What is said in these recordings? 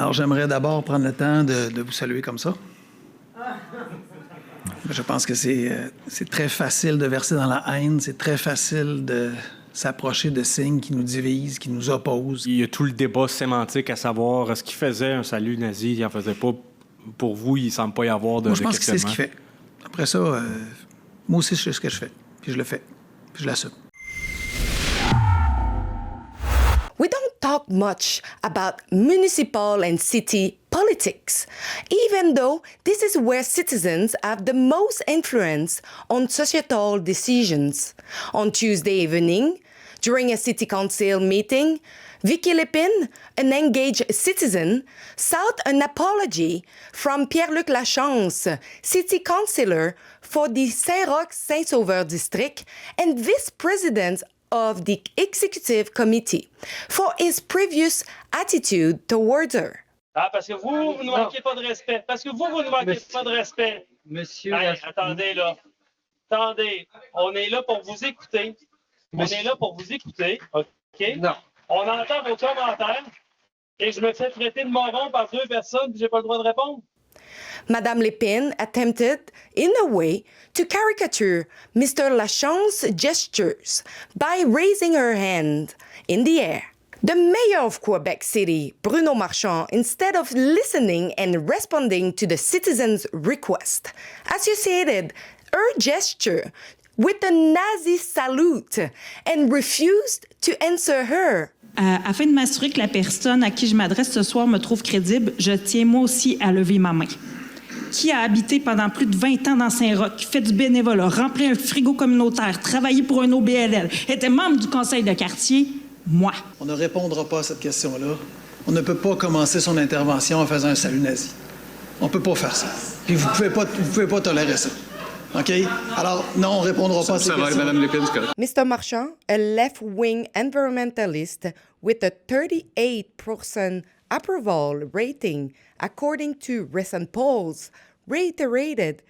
Alors, j'aimerais d'abord prendre le temps de vous saluer comme ça. Je pense que c'est très facile de verser dans la haine, c'est très facile de s'approcher de signes qui nous divisent, qui nous opposent. Il y a tout le débat sémantique à savoir, ce qu'il faisait un salut nazi, il n'en faisait pas. Pour vous, il ne semble pas y avoir de Moi, je pense questionnement. que c'est ce qu'il fait. Après ça, moi aussi, je sais ce que je fais. Puis je le fais. Puis je l'assume. We don't talk much about municipal and city politics, even though this is where citizens have the most influence on societal decisions. On Tuesday evening, during a city council meeting, Vicky Lépine, an engaged citizen, sought an apology from Pierre-Luc Lachance, city councillor for the Saint-Roch-Saint-Sauveur district and vice-president of the executive committee, for his previous attitude towards her. Ah, parce que vous ne manquez pas de respect. Parce que vous ne manquez pas de respect. Monsieur... Hey, attendez, là. Attendez. On est là pour vous écouter. Monsieur... On est là pour vous écouter. OK? Non. On entend vos commentaires et je me fais traiter de moron par deux personnes et j'ai pas le droit de répondre. Madame Lépine attempted, in a way, to caricature Mr. Lachance's gestures by raising her hand in the air. The mayor of Quebec City, Bruno Marchand, instead of listening and responding to the citizens' request, associated her gesture with a Nazi salute and refused to answer her. Afin de m'assurer que la personne à qui je m'adresse ce soir me trouve crédible, je tiens moi aussi à lever ma main. Qui a habité pendant plus de 20 ans dans Saint-Roch, fait du bénévolat, rempli un frigo communautaire, travaillé pour un OBLL, était membre du conseil de quartier? Moi. On ne répondra pas à cette question-là. On ne peut pas commencer son intervention en faisant un salut nazi. On ne peut pas faire ça. Puis vous pouvez pas tolérer ça. OK? Alors, non, on ne répondra pas à ces questions. Madame Lépine, c'est correct. Mr. Marchand, a left-wing environmentalist with a 38% approval rating, according to recent polls, reiterated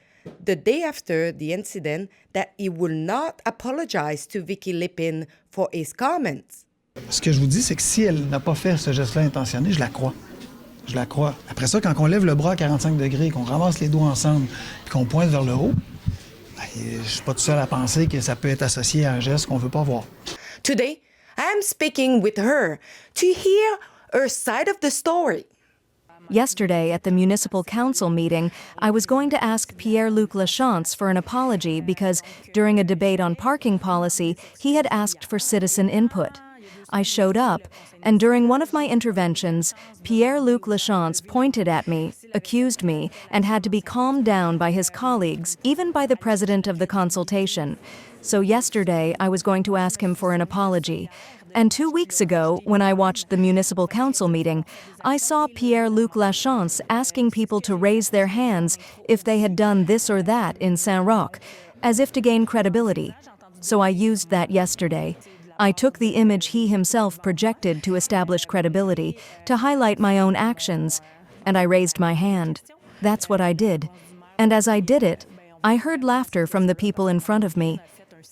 the day after the incident that he will not apologize to Vicky Lépine for his comments. Ce que je vous dis, c'est que si elle n'a pas fait ce geste-là intentionné, je la crois. Je la crois. Après ça, quand on lève le bras à 45 degrés, qu'on ramasse les doigts ensemble, puis qu'on pointe vers le haut, je suis pas tout seul à penser que ça peut être associé à un geste qu'on veut pas voir. Today, I am speaking with her to hear her side of the story. Yesterday, at the municipal council meeting, I was going to ask Pierre-Luc Lachance for an apology because, during a debate on parking policy, he had asked for citizen input. I showed up, and during one of my interventions, Pierre-Luc Lachance pointed at me, accused me, and had to be calmed down by his colleagues, even by the president of the consultation. So yesterday, I was going to ask him for an apology. And 2 weeks ago, when I watched the municipal council meeting, I saw Pierre-Luc Lachance asking people to raise their hands if they had done this or that in Saint-Roch, as if to gain credibility. So I used that yesterday. I took the image he himself projected to establish credibility, to highlight my own actions, and I raised my hand. That's what I did. And as I did it, I heard laughter from the people in front of me.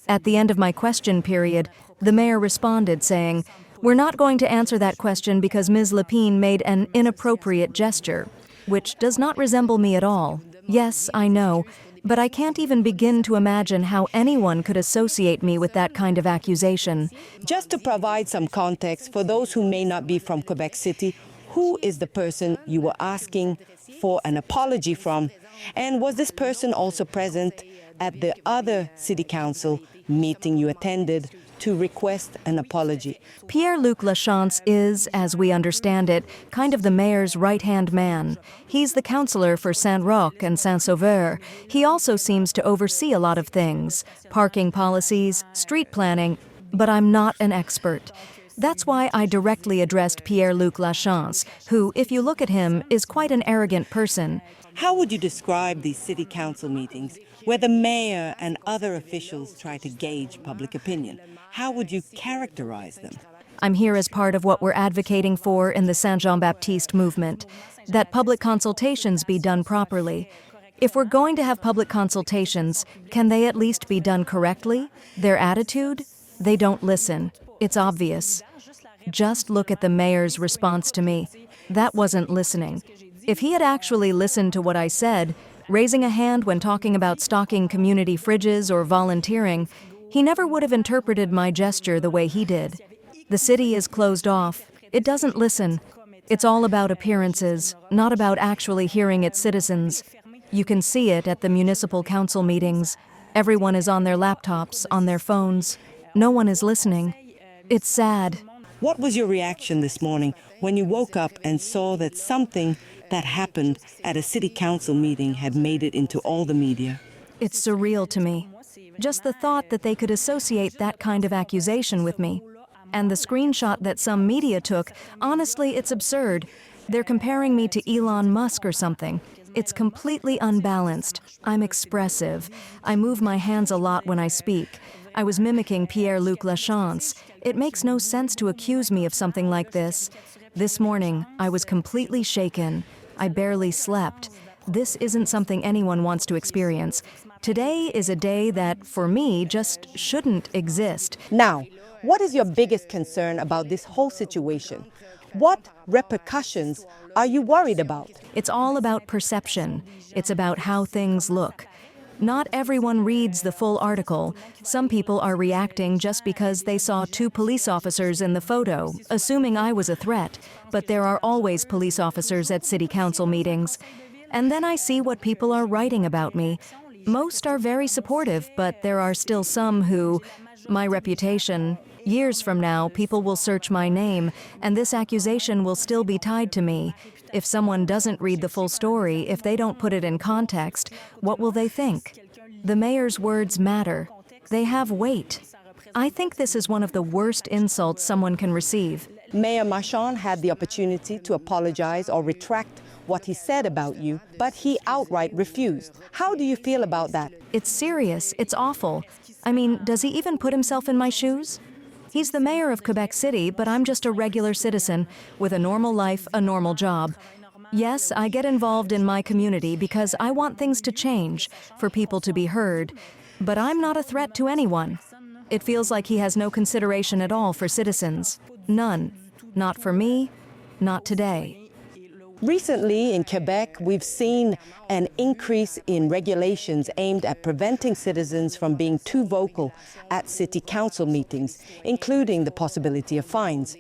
At the end of my question period, the mayor responded saying, "We're not going to answer that question because Ms. Lépine made an inappropriate gesture," which does not resemble me at all. Yes, I know, but I can't even begin to imagine how anyone could associate me with that kind of accusation. Just to provide some context for those who may not be from Quebec City, who is the person you were asking for an apology from? And was this person also present at the other city council meeting you attended to request an apology? Pierre-Luc Lachance is, as we understand it, kind of the mayor's right-hand man. He's the councillor for Saint-Roch and Saint-Sauveur. He also seems to oversee a lot of things, parking policies, street planning, but I'm not an expert. That's why I directly addressed Pierre-Luc Lachance, who, if you look at him, is quite an arrogant person. How would you describe these city council meetings where the mayor and other officials try to gauge public opinion? How would you characterize them? I'm here as part of what we're advocating for in the Saint-Jean-Baptiste movement, that public consultations be done properly. If we're going to have public consultations, can they at least be done correctly? Their attitude? They don't listen. It's obvious. Just look at the mayor's response to me. That wasn't listening. If he had actually listened to what I said, raising a hand when talking about stocking community fridges or volunteering, he never would have interpreted my gesture the way he did. The city is closed off. It doesn't listen. It's all about appearances, not about actually hearing its citizens. You can see it at the municipal council meetings. Everyone is on their laptops, on their phones. No one is listening. It's sad. What was your reaction this morning when you woke up and saw that something that happened at a city council meeting had made it into all the media? It's surreal to me. Just the thought that they could associate that kind of accusation with me. And the screenshot that some media took, honestly, it's absurd. They're comparing me to Elon Musk or something. It's completely unbalanced. I'm expressive. I move my hands a lot when I speak. I was mimicking Pierre-Luc Lachance. It makes no sense to accuse me of something like this. This morning, I was completely shaken. I barely slept. This isn't something anyone wants to experience. Today is a day that, for me, just shouldn't exist. Now, what is your biggest concern about this whole situation? What repercussions are you worried about? It's all about perception. It's about how things look. Not everyone reads the full article. Some people are reacting just because they saw 2 police officers in the photo, assuming I was a threat. But there are always police officers at city council meetings. And then I see what people are writing about me. Most are very supportive, but there are still some who... My reputation... Years from now, people will search my name, and this accusation will still be tied to me. If someone doesn't read the full story, if they don't put it in context, what will they think? The mayor's words matter. They have weight. I think this is one of the worst insults someone can receive. Mayor Marchand had the opportunity to apologize or retract what he said about you, but he outright refused. How do you feel about that? It's serious. It's awful. I mean, does he even put himself in my shoes? He's the mayor of Quebec City, but I'm just a regular citizen with a normal life, a normal job. Yes, I get involved in my community because I want things to change, for people to be heard. But I'm not a threat to anyone. It feels like he has no consideration at all for citizens. None. Not for me, not today. Recently in Quebec, we've seen an increase in regulations aimed at preventing citizens from being too vocal at city council meetings, including the possibility of fines.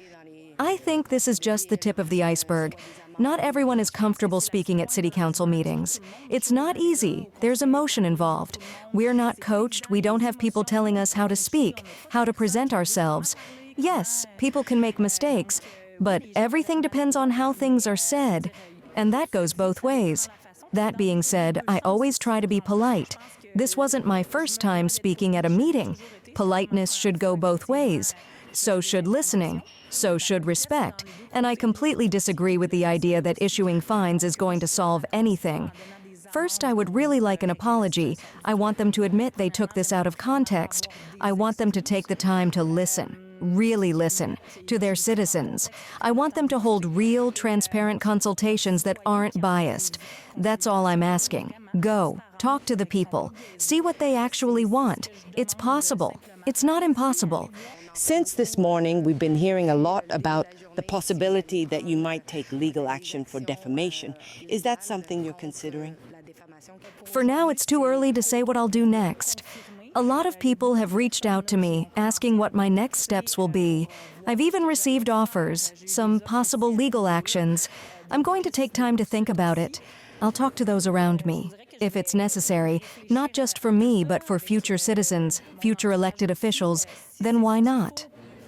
I think this is just the tip of the iceberg. Not everyone is comfortable speaking at city council meetings. It's not easy. There's emotion involved. We're not coached. We don't have people telling us how to speak, how to present ourselves. Yes, people can make mistakes, but everything depends on how things are said, and that goes both ways. That being said, I always try to be polite. This wasn't my first time speaking at a meeting. Politeness should go both ways. So should listening. So should respect. And I completely disagree with the idea that issuing fines is going to solve anything. First, I would really like an apology. I want them to admit they took this out of context. I want them to take the time to listen. Really listen to their citizens. I want them to hold real, transparent consultations that aren't biased. That's all I'm asking. Go, talk to the people, see what they actually want. It's possible. It's not impossible. Since this morning, we've been hearing a lot about the possibility that you might take legal action for defamation. Is that something you're considering? For now, it's too early to say what I'll do next. A lot of people have reached out to me, asking what my next steps will be. I've even received offers, some possible legal actions. I'm going to take time to think about it. I'll talk to those around me. If it's necessary, not just for me, but for future citizens, future elected officials, then why not?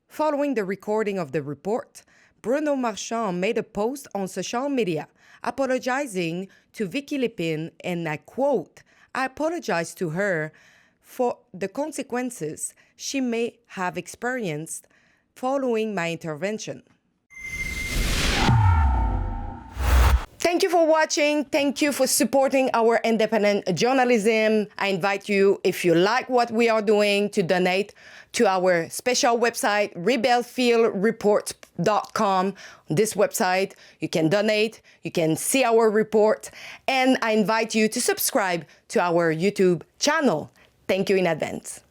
Following the recording of the report, Bruno Marchand made a post on social media apologizing to Vicky Lépine, and I quote, "I apologize to her for the consequences she may have experienced following my intervention." Thank you for watching. Thank you for supporting our independent journalism. I invite you, if you like what we are doing, to donate to our special website, rebelfieldreports.com. This website, you can donate, you can see our report, and I invite you to subscribe to our YouTube channel. Thank you in advance.